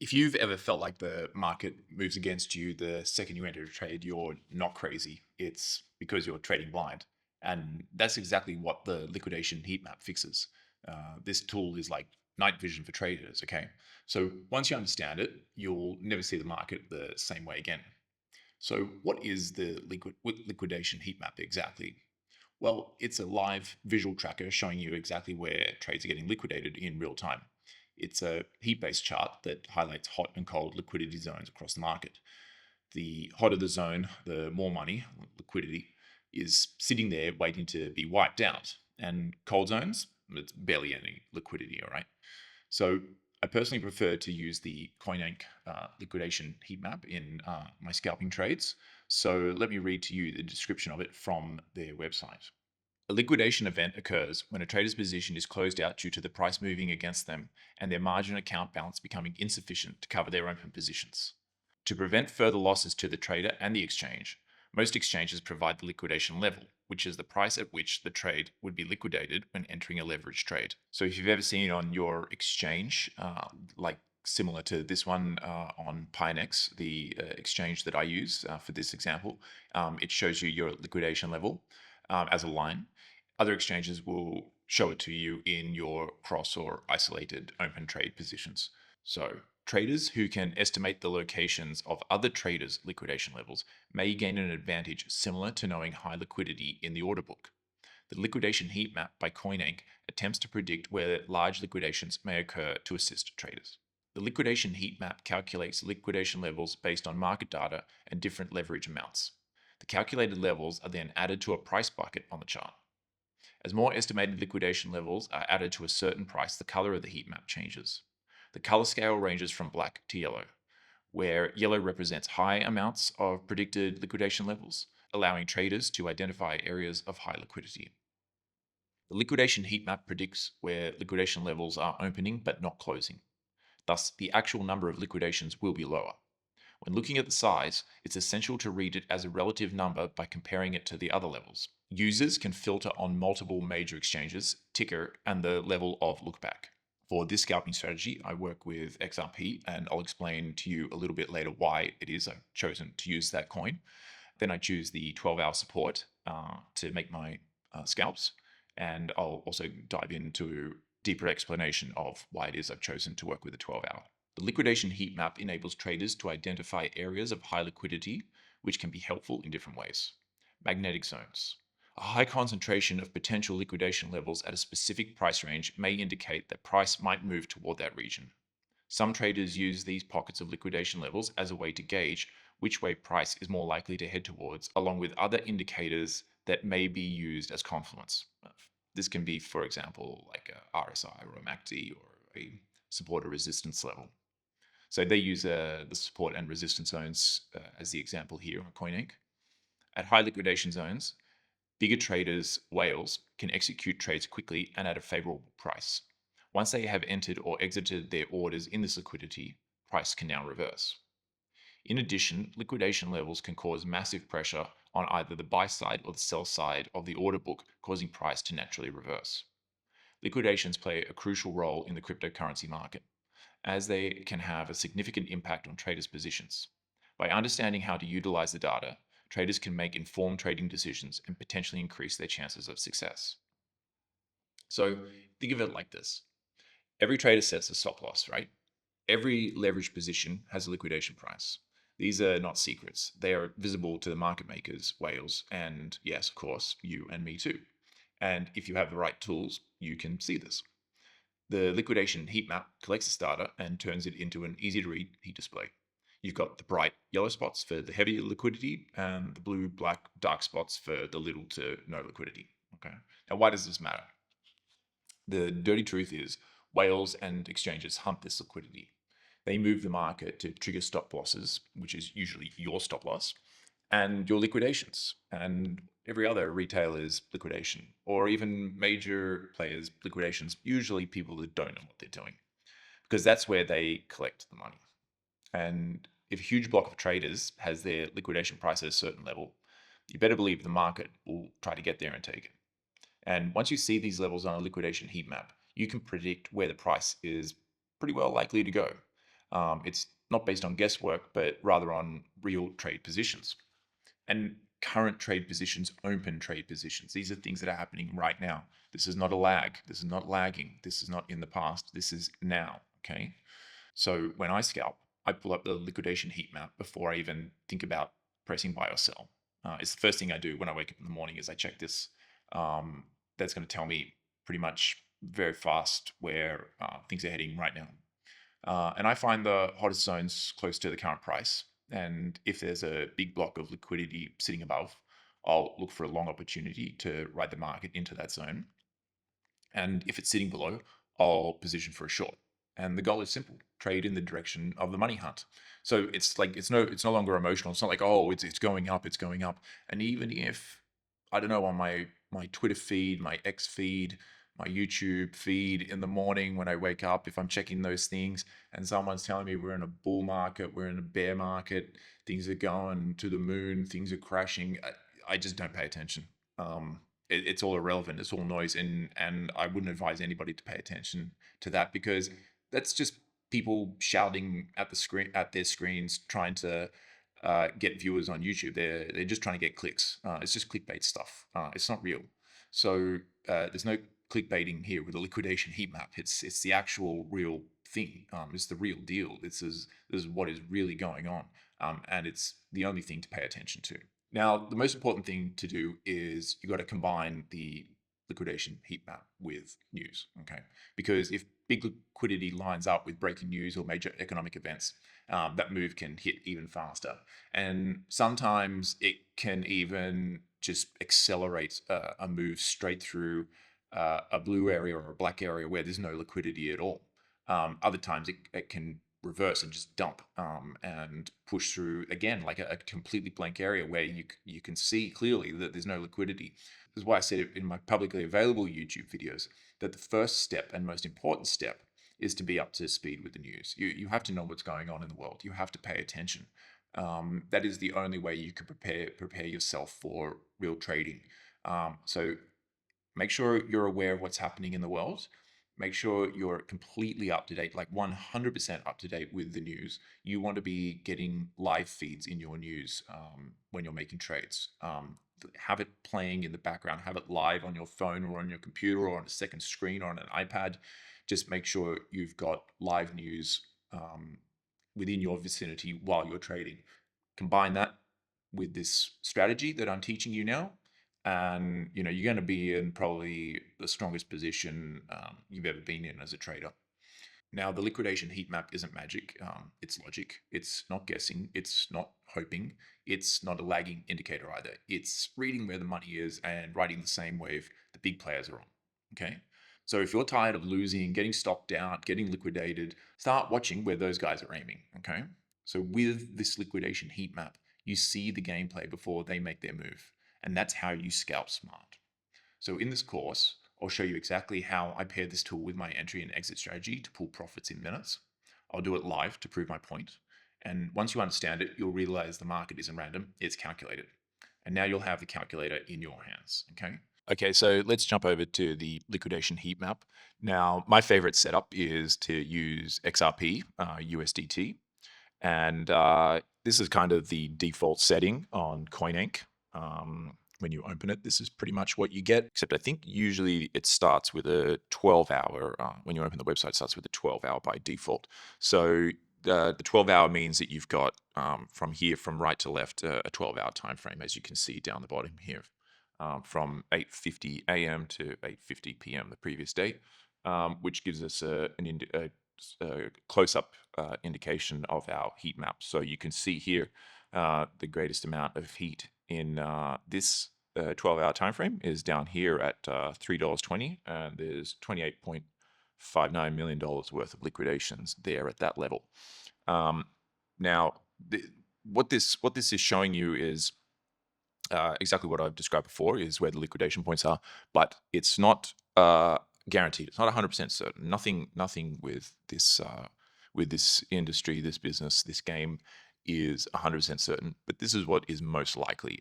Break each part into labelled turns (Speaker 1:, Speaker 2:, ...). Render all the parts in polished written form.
Speaker 1: If you've ever felt like the market moves against you the second you enter a trade, you're not crazy. It's because you're trading blind. And that's exactly what the liquidation heat map fixes. This tool is like night vision for traders, okay? So once you understand it, you'll never see the market the same way again. So what is the liquidation heat map exactly? Well, it's a live visual tracker showing you exactly where trades are getting liquidated in real time. It's a heat-based chart that highlights hot and cold liquidity zones across the market. The hotter the zone, the more money, liquidity, is sitting there waiting to be wiped out. And cold zones, it's barely any liquidity, all right? So I personally prefer to use the Coinank liquidation heat map in my scalping trades. So let me read to you the description of it from their website. A liquidation event occurs when a trader's position is closed out due to the price moving against them and their margin account balance becoming insufficient to cover their open positions. To prevent further losses to the trader and the exchange, most exchanges provide the liquidation level, which is the price at which the trade would be liquidated when entering a leverage trade. So if you've ever seen it on your exchange, like similar to this one on Pionex, the exchange that I use for this example, it shows you your liquidation level as a line. Other exchanges will show it to you in your cross or isolated open trade positions. So traders who can estimate the locations of other traders' liquidation levels may gain an advantage similar to knowing high liquidity in the order book. The liquidation heat map by Coinank attempts to predict where large liquidations may occur to assist traders. The liquidation heat map calculates liquidation levels based on market data and different leverage amounts. The calculated levels are then added to a price bucket on the chart. As more estimated liquidation levels are added to a certain price, the color of the heat map changes. The color scale ranges from black to yellow, where yellow represents high amounts of predicted liquidation levels, allowing traders to identify areas of high liquidity. The liquidation heat map predicts where liquidation levels are opening but not closing. Thus, the actual number of liquidations will be lower. When looking at the size, it's essential to read it as a relative number by comparing it to the other levels. Users can filter on multiple major exchanges, ticker, and the level of lookback. For this scalping strategy, I work with XRP, and I'll explain to you a little bit later why it is I've chosen to use that coin. Then I choose the 12-hour support to make my scalps, and I'll also dive into deeper explanation of why it is I've chosen to work with a 12-hour. The liquidation heat map enables traders to identify areas of high liquidity, which can be helpful in different ways. Magnetic zones. A high concentration of potential liquidation levels at a specific price range may indicate that price might move toward that region. Some traders use these pockets of liquidation levels as a way to gauge which way price is more likely to head towards, along with other indicators that may be used as confluence. This can be, for example, like a RSI or a MACD or a support or resistance level. So they use the support and resistance zones as the example here on CoinInc. At high liquidation zones, bigger traders, whales, can execute trades quickly and at a favorable price. Once they have entered or exited their orders in this liquidity, price can now reverse. In addition, liquidation levels can cause massive pressure on either the buy side or the sell side of the order book, causing price to naturally reverse. Liquidations play a crucial role in the cryptocurrency market, as they can have a significant impact on traders' positions. By understanding how to utilize the data, traders can make informed trading decisions and potentially increase their chances of success. So think of it like this. Every trader sets a stop loss, right? Every leveraged position has a liquidation price. These are not secrets. They are visible to the market makers, whales, and yes, of course, you and me too. And if you have the right tools, you can see this. The liquidation heat map collects this data and turns it into an easy to read heat display. You've got the bright yellow spots for the heavy liquidity and the blue, black, dark spots for the little to no liquidity. Okay. Now, why does this matter? The dirty truth is whales and exchanges hunt this liquidity. They move the market to trigger stop losses, which is usually your stop loss, and your liquidations, and every other retailer's liquidation, or even major players' liquidations, usually people that don't know what they're doing, because that's where they collect the money. And if a huge block of traders has their liquidation price at a certain level, you better believe the market will try to get there and take it. And once you see these levels on a liquidation heat map, you can predict where the price is pretty well likely to go. It's not based on guesswork, but rather on real trade positions. And current trade positions, open trade positions. These are things that are happening right now. This is not a lag. This is not lagging. This is not in the past. This is now. Okay. So when I scalp, I pull up the liquidation heat map before I even think about pressing buy or sell. It's the first thing I do when I wake up in the morning is I check this. That's going to tell me pretty much very fast where things are heading right now. And I find the hottest zones close to the current price. And if there's a big block of liquidity sitting above, I'll look for a long opportunity to ride the market into that zone. And if it's sitting below, I'll position for a short. And the goal is simple: trade in the direction of the money hunt. So it's like it's no longer emotional. It's not like, oh, it's going up, it's going up. And even if, I don't know, on my Twitter feed, my X feed, my YouTube feed in the morning when I wake up, if I'm checking those things and someone's telling me we're in a bull market, we're in a bear market, things are going to the moon, things are crashing, I just don't pay attention. It's all irrelevant. It's all noise, and I wouldn't advise anybody to pay attention to that, because that's just people shouting at the screen, at their screens, trying to get viewers on YouTube. They're just trying to get clicks. It's just clickbait stuff. It's not real. So there's no clickbaiting here with the liquidation heat map. It's the actual real thing. It's the real deal. This is what is really going on, and it's the only thing to pay attention to. Now, the most important thing to do is you got to combine the liquidation heat map with news, okay? Because if big liquidity lines up with breaking news or major economic events, that move can hit even faster. And sometimes it can even just accelerate a move straight through a blue area or a black area where there's no liquidity at all. Other times it can reverse and just dump and push through again like a completely blank area where you can see clearly that there's no liquidity. This is why I said it in my publicly available YouTube videos, that the first step and most important step is to be up to speed with the news. You have to know what's going on in the world. You have to pay attention. That is the only way you can prepare yourself for real trading. So make sure you're aware of what's happening in the world. Make sure you're completely up to date, like 100% up to date with the news. You want to be getting live feeds in your news when you're making trades. Have it playing in the background, have it live on your phone or on your computer or on a second screen or on an iPad. Just make sure you've got live news within your vicinity while you're trading. Combine that with this strategy that I'm teaching you now, and you're going to be in probably the strongest position you've ever been in as a trader. Now, the liquidation heat map isn't magic. It's logic. It's not guessing. It's not hoping. It's not a lagging indicator either. It's reading where the money is and riding the same wave the big players are on. Okay. So if you're tired of losing, getting stopped out, getting liquidated, start watching where those guys are aiming. Okay. So with this liquidation heat map, you see the gameplay before they make their move. And that's how you scalp smart. So in this course, I'll show you exactly how I pair this tool with my entry and exit strategy to pull profits in minutes. I'll do it live to prove my point. And once you understand it, you'll realize the market isn't random, it's calculated. And now you'll have the calculator in your hands, okay? Okay, so let's jump over to the liquidation heat map. Now, my favorite setup is to use XRP, USDT. And this is kind of the default setting on CoinInc. When you open it, this is pretty much what you get, except I think usually it starts with a 12-hour, when you open the website, it starts with a 12-hour by default. So the 12-hour means that you've got from here, from right to left, a 12-hour time frame, as you can see down the bottom here, from 8:50 a.m. to 8:50 p.m. the previous day, which gives us a close-up indication of our heat map. So you can see here the greatest amount of heat in this 12-hour time frame is down here at $3.20, and there's $28.59 million worth of liquidations there at that level. Now, what this is showing you is exactly what I've described before, is where the liquidation points are, but it's not guaranteed. It's not 100% certain. Nothing with this industry, this business, this game is 100% certain, but this is what is most likely.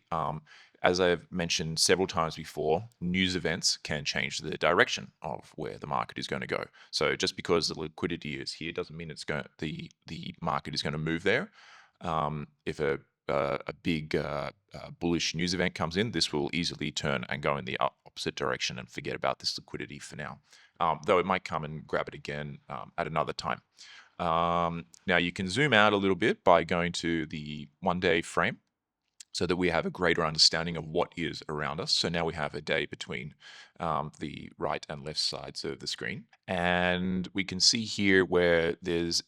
Speaker 2: as I've mentioned several times before, news events can change the direction of where the market is going to go. So just because the liquidity is here doesn't mean the market is going to move there. If a big bullish news event comes in, this will easily turn and go in the opposite direction and forget about this liquidity for now. Though it might come and grab it again at another time. Now you can zoom out a little bit by going to the 1-day frame so that we have a greater understanding of what is around us. So now we have a day between the right and left sides of the screen. And we can see here where there's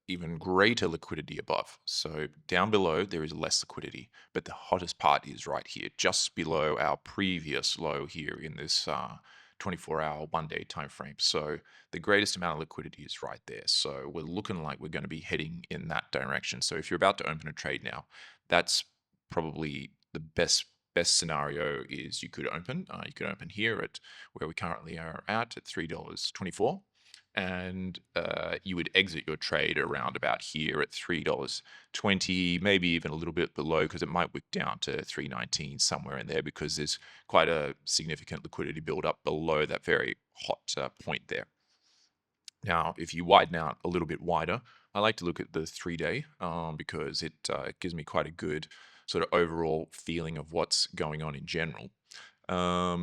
Speaker 2: even greater liquidity above. So down below, there is less liquidity. But the hottest part is right here, just below our previous low here in this 24-hour, 1-day time frame. So the greatest amount of liquidity is right there. So we're looking like we're going to be heading in that direction. So if you're about to open a trade now, that's probably the best scenario is you could open here at where we currently are at $3.24, and you would exit your trade around about here at $3.20, maybe even a little bit below, because it might wick down to $3.19 somewhere in there, because there's quite a significant liquidity buildup below that very hot point there. Now, if you widen out a little bit wider, I like to look at the 3-day because it gives me quite a good sort of overall feeling of what's going on in general.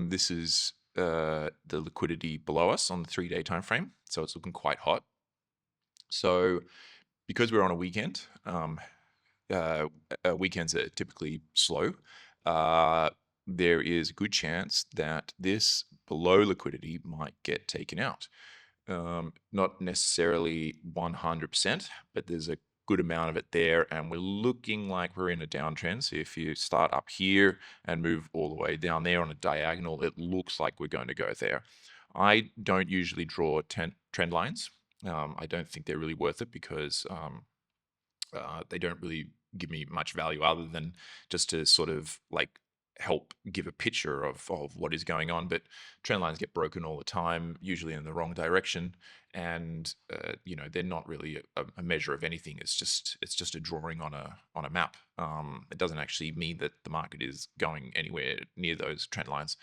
Speaker 2: This is the liquidity below us on the 3-day time frame, so it's looking quite hot. So because we're on a weekend, weekends are typically slow. There is a good chance that this below liquidity might get taken out. Not necessarily 100%, but there's a good amount of it there, and we're looking like we're in a downtrend. So if you start up here and move all the way down there on a diagonal, it looks like we're going to go there. I don't usually draw trend lines. I don't think they're really worth it because they don't really give me much value other than just to sort of like help give a picture of what is going on. But trend lines get broken all the time, usually in the wrong direction, and they're not really a measure of anything. It's just a drawing on a map. It doesn't actually mean that the market is going anywhere near those trend lines.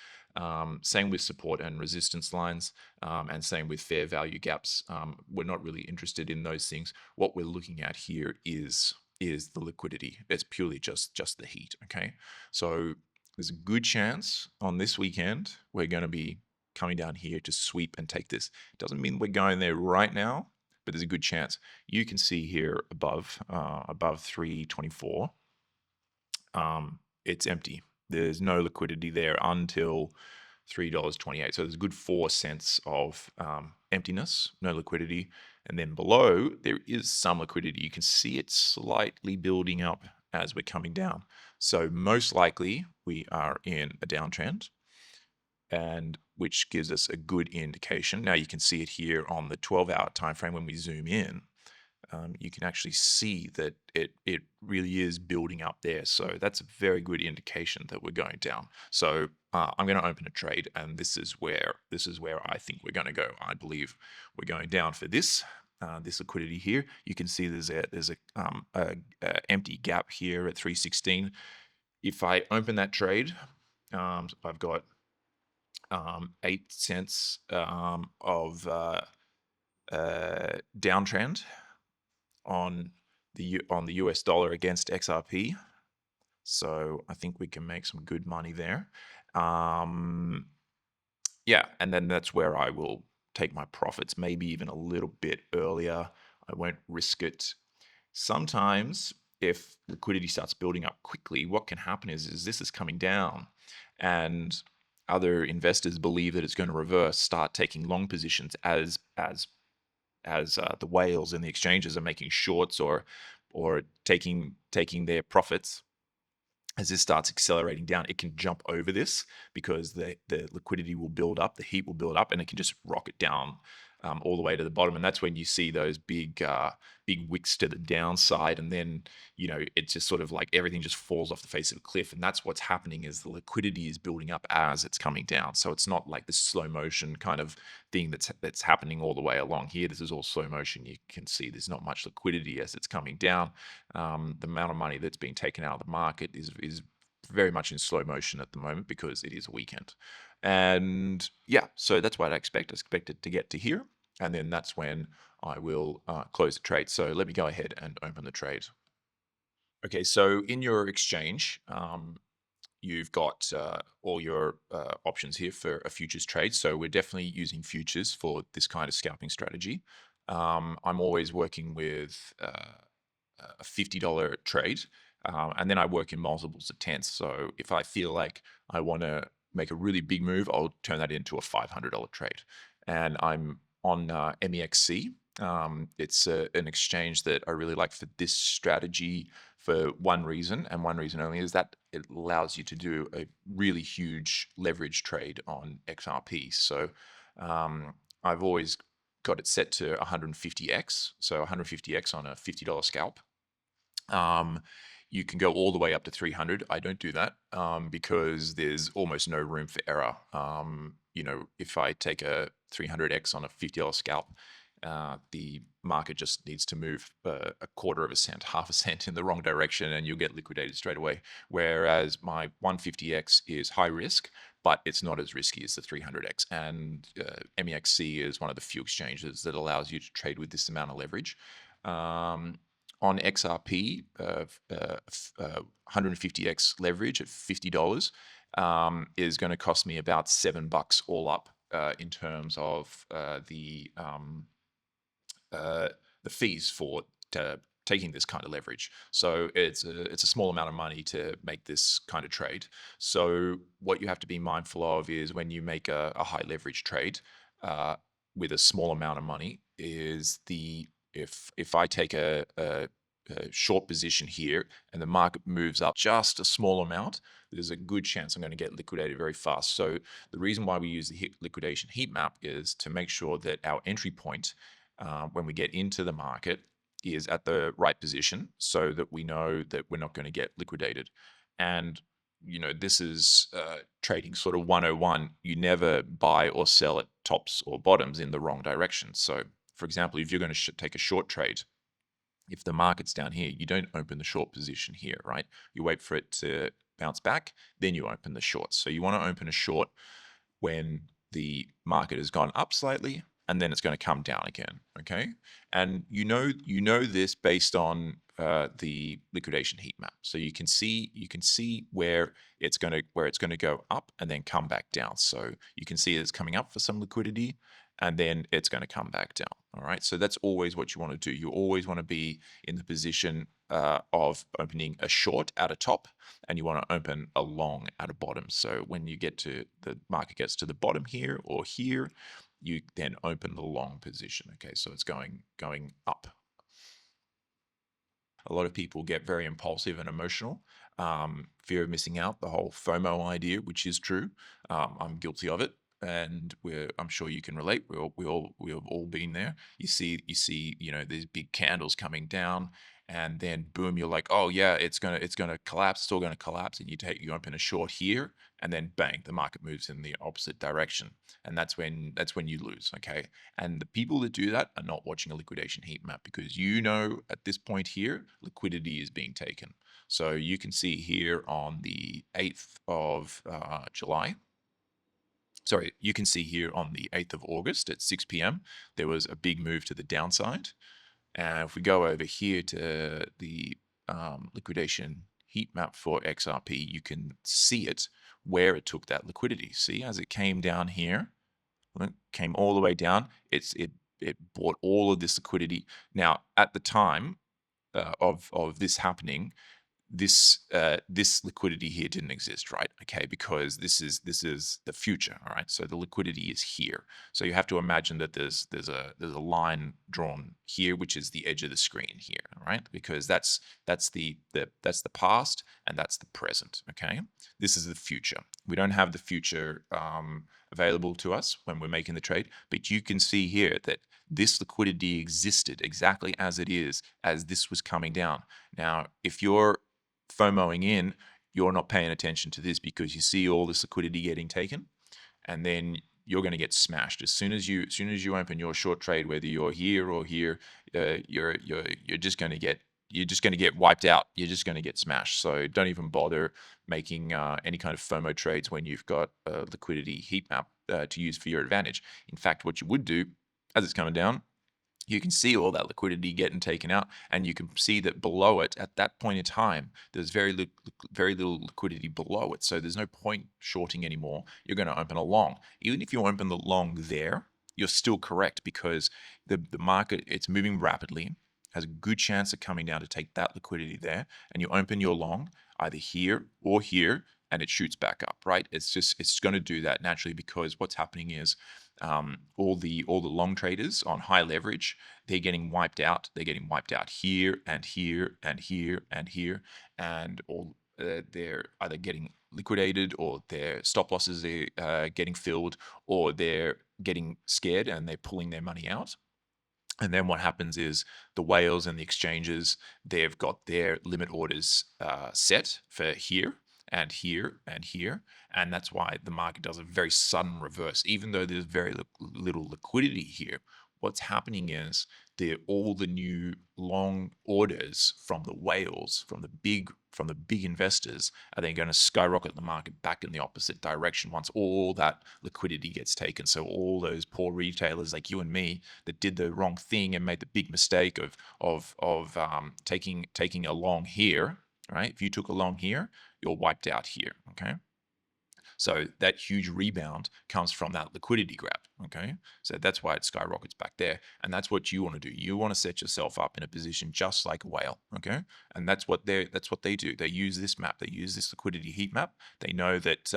Speaker 2: Same with support and resistance lines, and same with fair value gaps. We're not really interested in those things. What we're looking at here is the liquidity. It's purely just the heat. Okay, so there's a good chance on this weekend we're going to be coming down here to sweep and take this. Doesn't mean we're going there right now, but there's a good chance. You can see here above 324, it's empty. There's no liquidity there until $3.28. So there's a good 4 cents of emptiness, no liquidity. And then below, there is some liquidity. You can see it slightly building up as we're coming down. So most likely we are in a downtrend, and which gives us a good indication. Now you can see it here on the 12-hour time frame. When we zoom in, you can actually see that it really is building up there. So that's a very good indication that we're going down. So I'm going to open a trade, and this is where I think we're going to go. I believe we're going down for this. This liquidity here. You can see there's a empty gap here at 316. If I open that trade, I've got 8 cents of downtrend on the US dollar against XRP. So I think we can make some good money there. Yeah, and then that's where I will take my profits, maybe even a little bit earlier. I won't risk it. Sometimes if liquidity starts building up quickly, what can happen is this is coming down, and other investors believe that it's going to reverse, start taking long positions as the whales in the exchanges are making shorts or taking their profits. As this starts accelerating down, it can jump over this because the liquidity will build up, the heat will build up, and it can just rocket down all the way to the bottom. And that's when you see those big wicks to the downside, and then it's just sort of like everything just falls off the face of a cliff. And that's what's happening, is the liquidity is building up as it's coming down. So it's not like this slow motion kind of thing that's happening all the way along here. This is all slow motion. You can see there's not much liquidity as it's coming down. The amount of money that's being taken out of the market is very much in slow motion at the moment because it is a weekend. And yeah, so that's what I expect. I expect it to get to here, and then that's when I will close the trade. So let me go ahead and open the trade. Okay, so in your exchange, you've got all your options here for a futures trade. So we're definitely using futures for this kind of scalping strategy. I'm always working with a $50 trade, and then I work in multiples of tens. So if I feel like I want to make a really big move, I'll turn that into a $500 trade. And I'm on MEXC. It's an exchange that I really like for this strategy for one reason, and one reason only, is that it allows you to do a really huge leverage trade on XRP. So I've always got it set to 150x, so 150x on a $50 scalp. You can go all the way up to 300. I don't do that because there's almost no room for error. If I take a 300x on a $50 scalp, the market just needs to move a quarter of a cent, half a cent in the wrong direction, and you'll get liquidated straight away. Whereas my 150x is high risk, but it's not as risky as the 300x. And MEXC is one of the few exchanges that allows you to trade with this amount of leverage. On XRP, 150x leverage at $50 is going to cost me about $7 all up in terms of the fees for taking this kind of leverage. So it's a small amount of money to make this kind of trade. So what you have to be mindful of is when you make a high leverage trade with a small amount of money, is if I take a short position here and the market moves up just a small amount, there's a good chance I'm going to get liquidated very fast. So the reason why we use the liquidation heat map is to make sure that our entry point when we get into the market is at the right position, so that we know that we're not going to get liquidated. And this is trading sort of 101. You never buy or sell at tops or bottoms in the wrong direction. So for example, if you're going to take a short trade, if the market's down here, you don't open the short position here, right? You wait for it to bounce back, then you open the short. So you want to open a short when the market has gone up slightly, and then it's going to come down again. Okay, and you know this based on the liquidation heat map. So you can see where it's going to go up and then come back down. So you can see it's coming up for some liquidity, and then it's going to come back down. All right, so that's always what you want to do. You always want to be in the position of opening a short at a top, and you want to open a long at a bottom. So when you get to the market gets to the bottom here or here, you then open the long position. Okay, so it's going up. A lot of people get very impulsive and emotional. Fear of missing out, the whole FOMO idea, which is true. I'm guilty of it, and I'm sure you can relate. We have all been there. You see, these big candles coming down, and then boom, you're like, oh yeah, it's gonna collapse. It's all gonna collapse, and you open a short here, and then bang, the market moves in the opposite direction, and that's when you lose. Okay, and the people that do that are not watching a liquidation heat map, because at this point here, liquidity is being taken. So you can see here on the 8th of July, sorry, you can see here on the 8th of August at 6 p.m., there was a big move to the downside. And if we go over here to the liquidation heat map for XRP, you can see it where it took that liquidity. See, as it came down here, it came all the way down. It bought all of this liquidity. Now, at the time of this happening, this liquidity here didn't exist, right? Okay, because this is the future. All right, so the liquidity is here. So you have to imagine that there's a line drawn here, which is the edge of the screen here. All right, because that's the past, and that's the present. Okay, this is the future. We don't have the future available to us when we're making the trade, but you can see here that this liquidity existed exactly as it is, as this was coming down. Now, if you're FOMOing in, you're not paying attention to this, because you see all this liquidity getting taken, and then you're going to get smashed as soon as you open your short trade, whether you're here or here. You're just going to get you're just going to get wiped out. You're just going to get smashed. So don't even bother making any kind of FOMO trades when you've got a liquidity heat map to use for your advantage. In fact, what you would do as it's coming down, you can see all that liquidity getting taken out, and you can see that below it at that point in time, there's very little liquidity below it. So there's no point shorting anymore. You're going to open a long. Even if you open the long there, you're still correct because the market, it's moving rapidly, has a good chance of coming down to take that liquidity there, and you open your long either here or here, and it shoots back up, right? It's going to do that naturally because what's happening is all the long traders on high leverage, they're getting wiped out. They're getting wiped out here and here and here and here, and all they're either getting liquidated or their stop losses are getting filled, or they're getting scared and they're pulling their money out. And then what happens is the whales and the exchanges, they've got their limit orders set for here and here and here. And that's why the market does a very sudden reverse. Even though there's very little liquidity here, what's happening is all the new long orders from the whales, from the big investors, are then going to skyrocket the market back in the opposite direction once all that liquidity gets taken. So all those poor retailers like you and me that did the wrong thing and made the big mistake of taking a long here, right? If you took a long here, you're wiped out here. Okay. So that huge rebound comes from that liquidity grab, okay? So that's why it skyrockets back there, and that's what you want to do. You want to set yourself up in a position just like a whale, okay? And that's what they do. They use this map. They use this liquidity heat map. They know that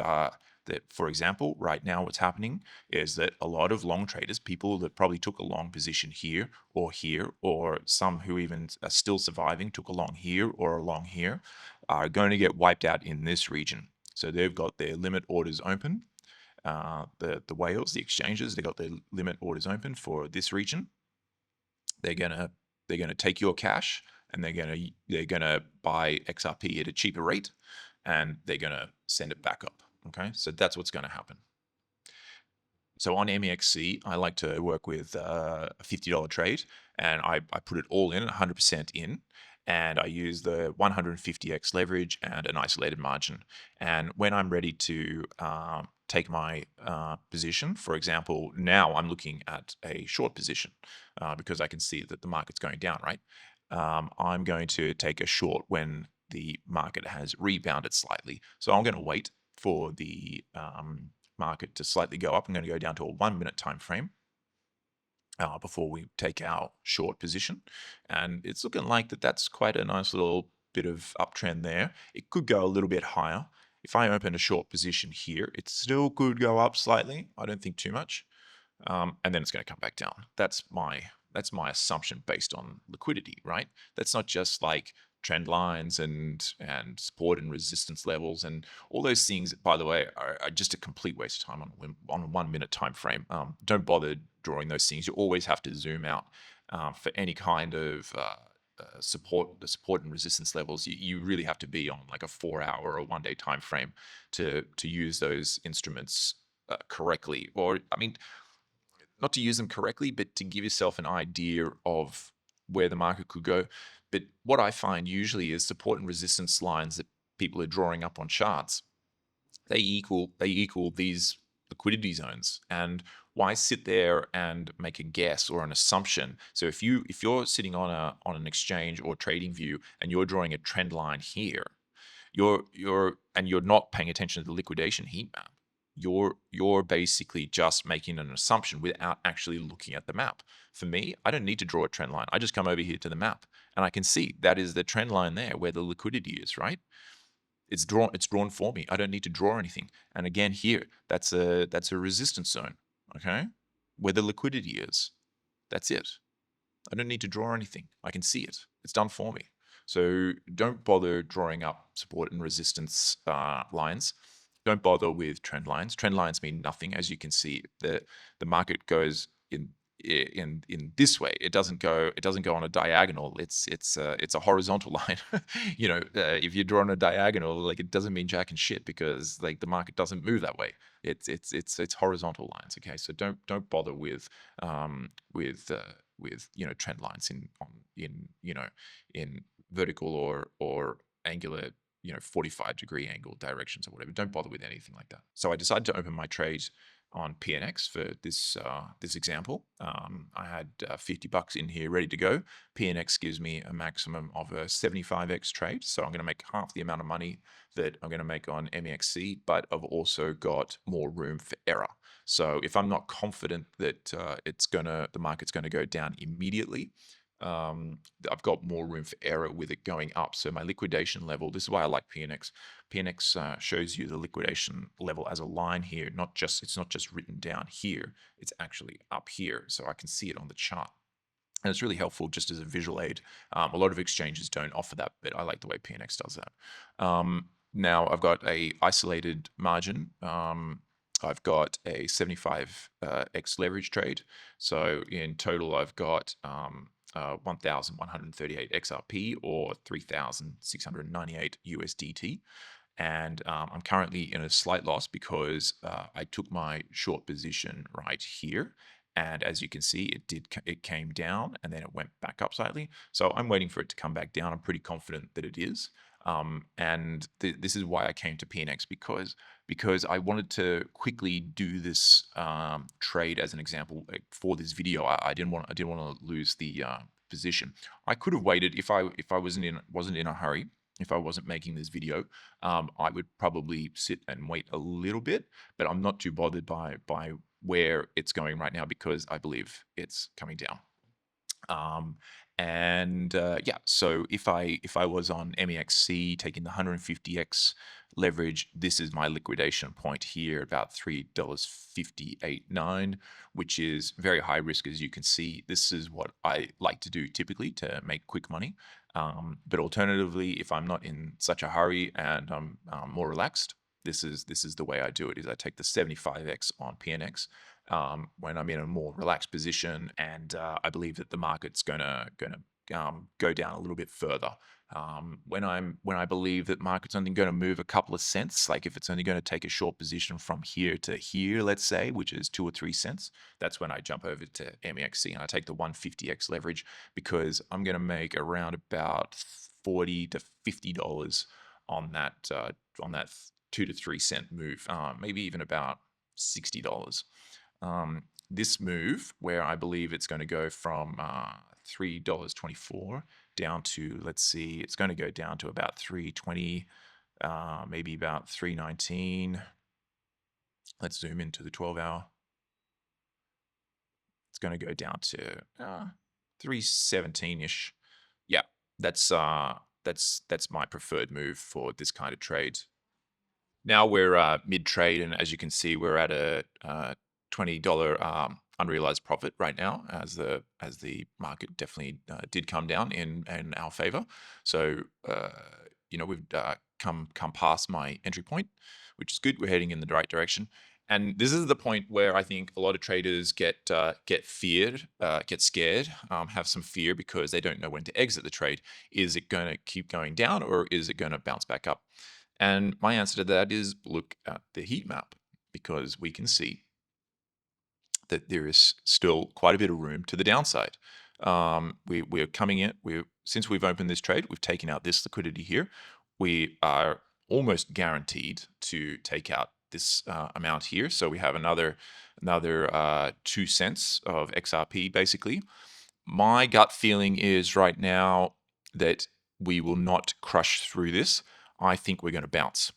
Speaker 2: for example, right now what's happening is that a lot of long traders, people that probably took a long position here, or some who even are still surviving, took a long here or a long here, are going to get wiped out in this region. So they've got their limit orders open. The whales, the exchanges, they've got their limit orders open for this region. They're gonna take your cash and they're gonna buy XRP at a cheaper rate, and they're gonna send it back up. Okay, so that's what's gonna happen. So on MEXC, I like to work with a $50 trade, and I put it all in, 100% in, and I use the 150x leverage and an isolated margin. And when I'm ready to take my position, for example, now I'm looking at a short position because I can see that the market's going down, right? I'm going to take a short when the market has rebounded slightly. So I'm going to wait for the market to slightly go up. I'm going to go down to a 1 minute time frame before we take our short position, and it's looking like that's quite a nice little bit of uptrend there. It could go a little bit higher. If I open a short position here, it still could go up slightly. I don't think too much, and then it's going to come back down. That's my assumption based on liquidity, right? That's not just like trend lines and support and resistance levels and all those things, by the way, are just a complete waste of time on a 1 minute time frame. Don't bother drawing those things. You always have to zoom out for any kind of support. The support and resistance levels, you really have to be on like a 4-hour or 1 day time frame to use those instruments correctly. Or I mean, not to use them correctly, but to give yourself an idea of where the market could go. But what I find usually is support and resistance lines that people are drawing up on charts, they equal these liquidity zones. And why sit there and make a guess or an assumption? So if you're sitting on an exchange or trading view and you're drawing a trend line here, you're not paying attention to the liquidation heat map. You're basically just making an assumption without actually looking at the map. For me, I don't need to draw a trend line. I just come over here to the map and I can see that is the trend line there where the liquidity is, right? It's drawn for me. I don't need to draw anything. And again, here, that's a resistance zone, okay? Where the liquidity is. That's it. I don't need to draw anything. I can see it. It's done for me. So don't bother drawing up support and resistance lines. Don't bother with trend lines. Trend lines mean nothing. As you can see, the market goes in this way. It doesn't go on a diagonal. It's a horizontal line. If you're drawing a diagonal, like, it doesn't mean jack and shit because like the market doesn't move that way. It's horizontal lines. Okay, so don't bother with trend lines in vertical or angular, 45-degree angle directions or whatever. Don't bother with anything like that. So I decided to open my trade on Pionex for this example. I had $50 in here ready to go. Pionex gives me a maximum of a 75x trade, so I'm going to make half the amount of money that I'm going to make on MEXC, but I've also got more room for error. So if I'm not confident that the market's going to go down immediately, I've got more room for error with it going up. So my liquidation level, this is why I like Pionex. Pionex shows you the liquidation level as a line here. It's not just written down here. It's actually up here, so I can see it on the chart. And it's really helpful just as a visual aid. A lot of exchanges don't offer that, but I like the way Pionex does that. Now I've got a isolated margin. I've got a 75x leverage trade. So in total, I've got 1,138 XRP or 3,698 USDT. And I'm currently in a slight loss because I took my short position right here. And as you can see, it came down and then it went back up slightly. So I'm waiting for it to come back down. I'm pretty confident that it is. And this is why I came to PNX because I wanted to quickly do this trade as an example for this video. I didn't want to lose the position. I could have waited if I wasn't in a hurry. If I wasn't making this video, I would probably sit and wait a little bit, but I'm not too bothered by where it's going right now because I believe it's coming down. Yeah, so if I was on MEXC taking the 150x leverage, this is my liquidation point here, about $3.589, which is very high risk, as you can see. This is what I like to do typically to make quick money. But alternatively, if I'm not in such a hurry and I'm more relaxed, this is the way I do it. Is I take the 75x on PNX when I'm in a more relaxed position, and I believe that the market's gonna go down a little bit further. When I believe that market's only going to move a couple of cents, like if it's only going to take a short position from here to here, let's say, which is 2 or 3 cents, that's when I jump over to MEXC and I take the 150x leverage because I'm going to make around about $40 to $50 on that 2 to 3 cent move, maybe even about $60. This move, where I believe it's going to go from $3.24 down to, let's see, it's going to go down to about 320, maybe about 319. Let's zoom into the 12-hour. It's going to go down to 317-ish. Yeah, that's my preferred move for this kind of trade. Now we're mid-trade, and as you can see, we're at a $20 unrealized profit right now, as the market definitely did come down in our favor. So we've come past my entry point, which is good. We're heading in the right direction. And this is the point where I think a lot of traders get feared, get scared, have some fear because they don't know when to exit the trade. Is it going to keep going down or is it going to bounce back up? And my answer to that is look at the heat map, because we can see that there is still quite a bit of room to the downside. We're coming in. Since we've opened this trade, we've taken out this liquidity here. We are almost guaranteed to take out this amount here. So we have another 2 cents of XRP basically. My gut feeling is right now that we will not crush through this. I think we're going to bounce.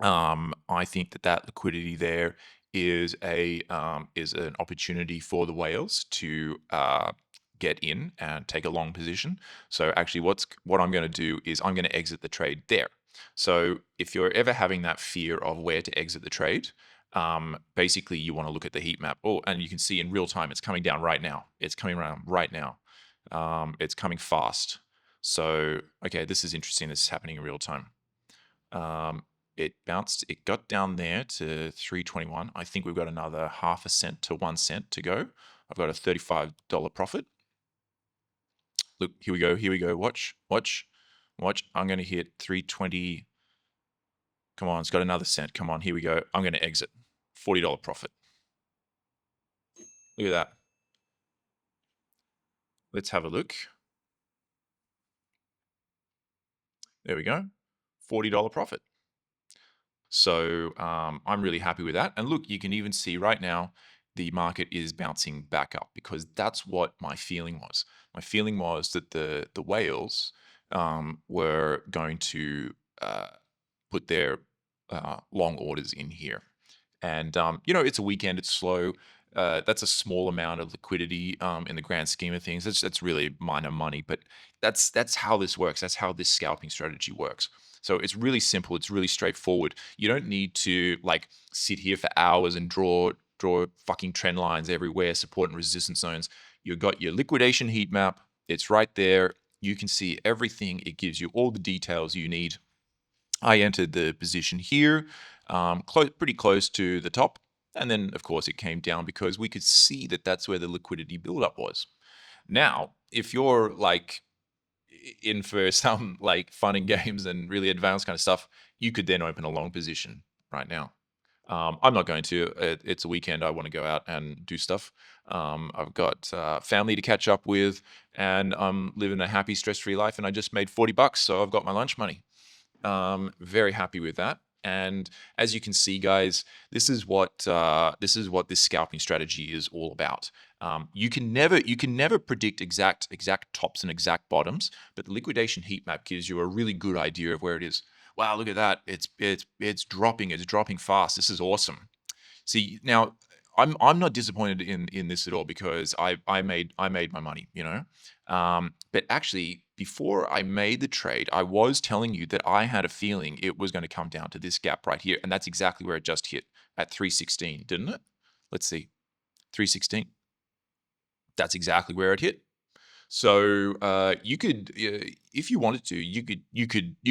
Speaker 2: I think that liquidity there is an opportunity for the whales to get in and take a long position. So actually, what I'm going to do is I'm going to exit the trade there. So if you're ever having that fear of where to exit the trade, basically you want to look at the heat map. Oh, and you can see in real time it's coming down right now. It's coming around right now. It's coming fast. So okay, this is interesting. This is happening in real time. It bounced, it got down there to 321. I think we've got another half a cent to 1 cent to go. I've got a $35 profit. Look, here we go. Watch. I'm going to hit 320. Come on, it's got another cent. Come on, here we go. I'm going to exit. $40 profit. Look at that. Let's have a look. There we go. $40 profit. So I'm really happy with that. And look, you can even see right now the market is bouncing back up because that's what my feeling was. My feeling was that the whales were going to put their long orders in here. And it's a weekend; it's slow. That's a small amount of liquidity in the grand scheme of things. That's really minor money, but that's how this works. That's how this scalping strategy works. So it's really simple. It's really straightforward. You don't need to like sit here for hours and draw fucking trend lines everywhere, support and resistance zones. You've got your liquidation heat map. It's right there. You can see everything. It gives you all the details you need. I entered the position here, pretty close to the top. And then, of course, it came down because we could see that that's where the liquidity buildup was. Now, if you're like in for some like fun and games and really advanced kind of stuff, you could then open a long position right now. I'm not going to. It's a weekend. I want to go out and do stuff. I've got family to catch up with, and I'm living a happy, stress-free life. And I just made $40, so I've got my lunch money. Very happy with that. And as you can see, guys, this is what this scalping strategy is all about. You can never predict exact tops and exact bottoms, but the liquidation heat map gives you a really good idea of where it is. Wow, look at that! It's dropping. It's dropping fast. This is awesome. See, now I'm not disappointed in this at all because I made my money, But actually, before I made the trade, I was telling you that I had a feeling it was going to come down to this gap right here, and that's exactly where it just hit at 316, didn't it? Let's see, 316. That's exactly where it hit. So you could, if you wanted to, you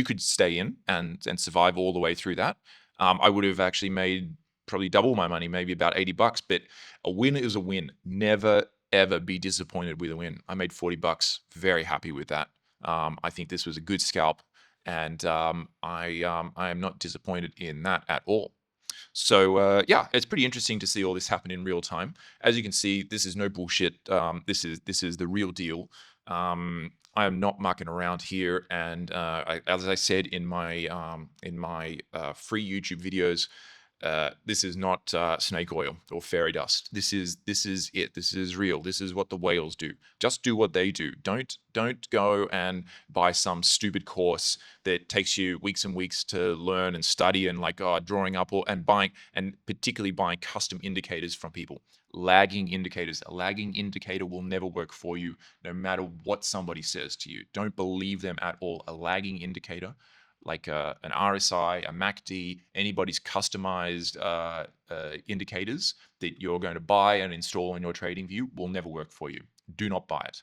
Speaker 2: could stay in and survive all the way through that. I would have actually made probably double my money, maybe about $80. But a win is a win. Never ever be disappointed with a win. I made $40. Very happy with that. I think this was a good scalp, and I am not disappointed in that at all. So yeah, it's pretty interesting to see all this happen in real time. As you can see, this is no bullshit. This is the real deal. I am not mucking around here, and as I said in my free YouTube videos, this is not snake oil or fairy dust. This is it. This is real. This is what the whales do. Just do what they do. Don't go and buy some stupid course that takes you weeks and weeks to learn and study and like drawing up and buying, and particularly buying custom indicators from people. Lagging indicators. A lagging indicator will never work for you, no matter what somebody says to you. Don't believe them at all. A lagging indicator like an RSI, a MACD, anybody's customized indicators that you're going to buy and install in your trading view will never work for you. Do not buy it.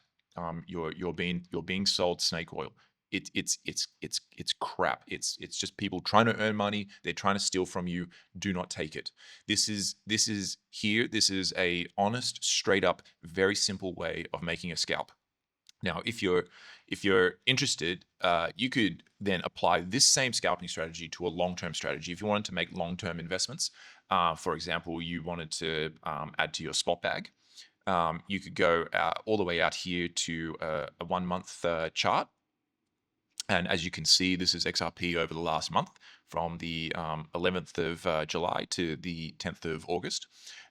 Speaker 2: You're being sold snake oil. It's crap. It's just people trying to earn money. They're trying to steal from you. Do not take it. This is here. This is a honest, straight up, very simple way of making a scalp. Now, if you're interested, you could then apply this same scalping strategy to a long-term strategy. If you wanted to make long-term investments, for example, you wanted to add to your spot bag, you could go all the way out here to a 1 month chart. And as you can see, this is XRP over the last month from the 11th of July to the 10th of August.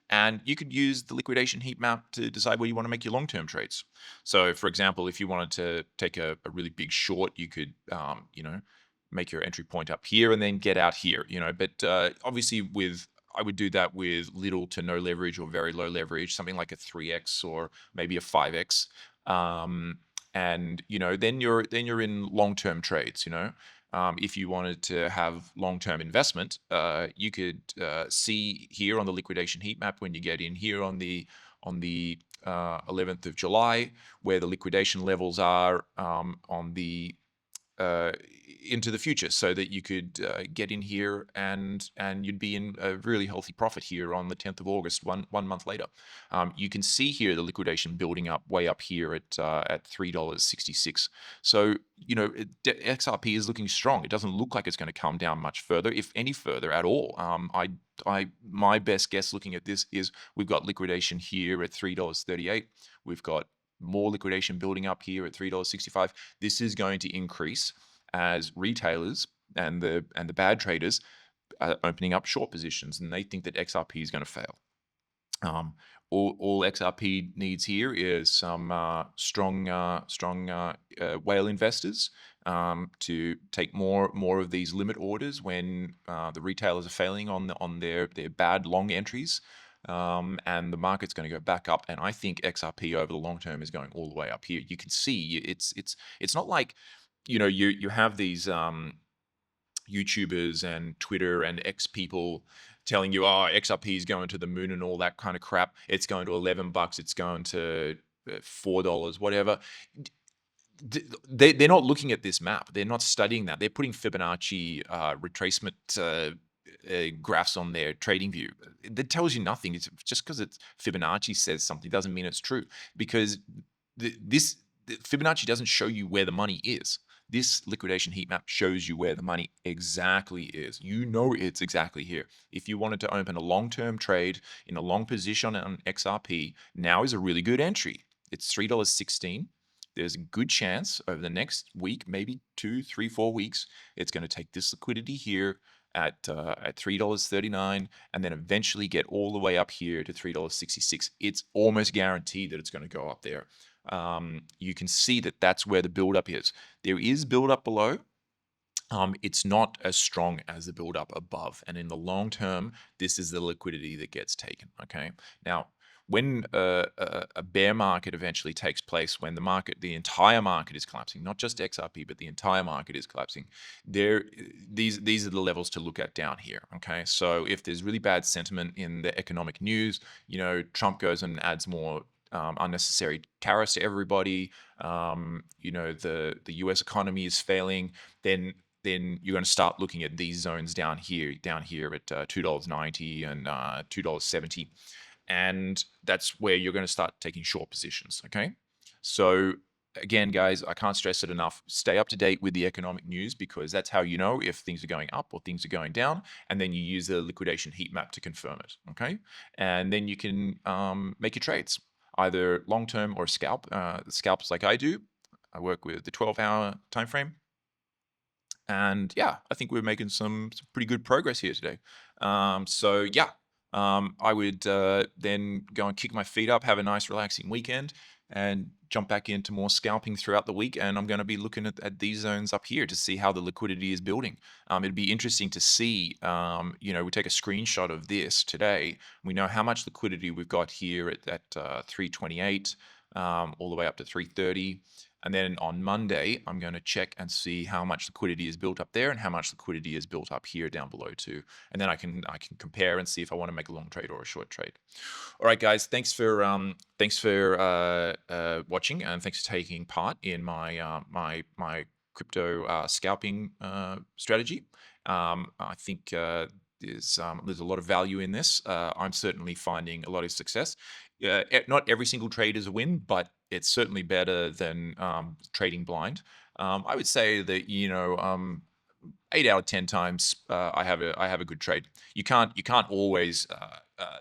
Speaker 2: And you could use the liquidation heat map to decide where you want to make your long-term trades. So for example, if you wanted to take a really big short, you could, make your entry point up here and then get out here, but obviously I would do that with little to no leverage or very low leverage, something like a 3x or maybe a 5x. And then you're in long-term trades. If you wanted to have long-term investment, you could see here on the liquidation heat map when you get in here on the 11th of July where the liquidation levels are on the into the future, so that you could get in here and you'd be in a really healthy profit here on the 10th of August, one month later. You can see here the liquidation building up way up here at $3.66. So XRP is looking strong. It doesn't look like it's going to come down much further, if any further at all. My best guess looking at this is we've got liquidation here at $3.38. We've got more liquidation building up here at $3.65. This is going to increase. as retailers and the bad traders are opening up short positions, and they think that XRP is going to fail. Um, all XRP needs here is some strong whale investors to take more of these limit orders when the retailers are failing on their bad long entries, and the market's going to go back up. And I think XRP over the long term is going all the way up here. You can see it's not like you have these YouTubers and Twitter and X people telling you, oh, XRP is going to the moon and all that kind of crap. It's going to $11. It's going to $4, whatever. They're not looking at this map. They're not studying that. They're putting Fibonacci retracement graphs on their trading view. That tells you nothing. It's just because it's Fibonacci says something doesn't mean it's true, because this Fibonacci doesn't show you where the money is. This liquidation heat map shows you where the money exactly is. You know it's exactly here. If you wanted to open a long-term trade in a long position on XRP, now is a really good entry. It's $3.16. There's a good chance over the next week, maybe 2, 3, 4 weeks, it's going to take this liquidity here at $3.39 and then eventually get all the way up here to $3.66. It's almost guaranteed that it's going to go up there. You can see that that's where the buildup is. There is buildup below. It's not as strong as the buildup above. And in the long term, this is the liquidity that gets taken. Okay. Now, when a bear market eventually takes place, when the entire market is collapsing, not just XRP, but the entire market is collapsing, these are the levels to look at down here. Okay. So if there's really bad sentiment in the economic news, Trump goes and adds more unnecessary tariffs to everybody. The US economy is failing. Then you're going to start looking at these zones down here at $2.90 and $2.70, and that's where you're going to start taking short positions. Okay, so again, guys, I can't stress it enough. Stay up to date with the economic news, because that's how you know if things are going up or things are going down, and then you use the liquidation heat map to confirm it. Okay, and then you can make your trades, either long term or scalp. Scalps like I do. I work with the 12-hour time frame. And yeah, I think we're making some pretty good progress here today. So yeah, I would then go and kick my feet up, have a nice relaxing weekend, and jump back into more scalping throughout the week. And I'm going to be looking at these zones up here to see how the liquidity is building. It'd be interesting to see, we take a screenshot of this today. We know how much liquidity we've got here at 328, all the way up to 330. And then on Monday, I'm going to check and see how much liquidity is built up there and how much liquidity is built up here down below too. And then I can compare and see if I want to make a long trade or a short trade. All right, guys, thanks for watching, and thanks for taking part in my my crypto scalping strategy. I think there's a lot of value in this. I'm certainly finding a lot of success. Not every single trade is a win, but it's certainly better than trading blind. I would say that 8 out of 10 times I have a good trade. You can't always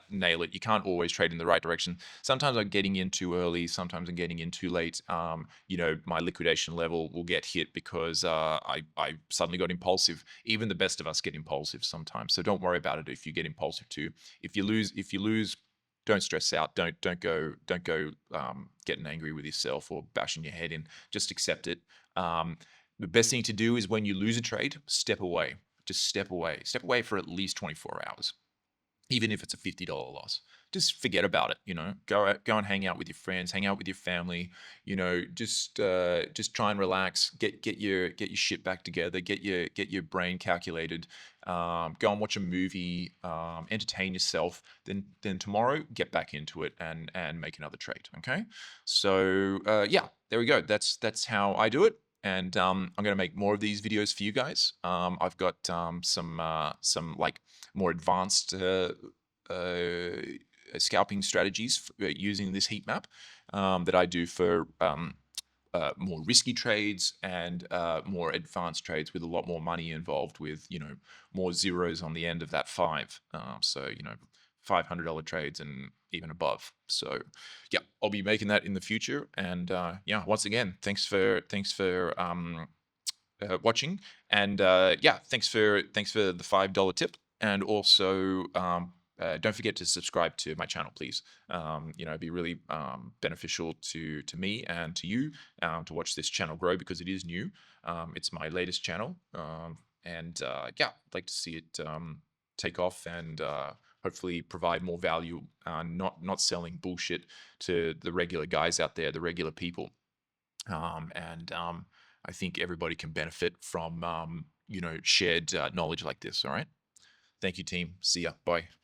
Speaker 2: nail it. You can't always trade in the right direction. Sometimes I'm getting in too early. Sometimes I'm getting in too late. My liquidation level will get hit because I suddenly got impulsive. Even the best of us get impulsive sometimes. So don't worry about it if you get impulsive too. If you lose, don't stress out. Don't go getting angry with yourself or bashing your head in. Just accept it. The best thing to do is when you lose a trade, step away. Just step away. Step away for at least 24 hours. Even if it's a $50 loss, just forget about it. Go and hang out with your friends, hang out with your family. Just try and relax. Get your shit back together. Get your brain calculated. Go and watch a movie. Entertain yourself. Then tomorrow, get back into it and make another trade. Okay. So yeah, there we go. That's how I do it. And I'm going to make more of these videos for you guys. I've got some like more advanced scalping strategies using this heat map that I do for more risky trades and more advanced trades with a lot more money involved, with more zeros on the end of that 5. So $500 trades and even above. So yeah, I'll be making that in the future. And yeah, once again, thanks for watching. And yeah, thanks for the $5 tip. And also, don't forget to subscribe to my channel, please. It'd be really beneficial to me and to you to watch this channel grow because it is new. It's my latest channel, and yeah, I'd like to see it take off and hopefully provide more value. Not selling bullshit to the regular guys out there, the regular people. And I think everybody can benefit from shared knowledge like this. All right. Thank you, team. See ya. Bye.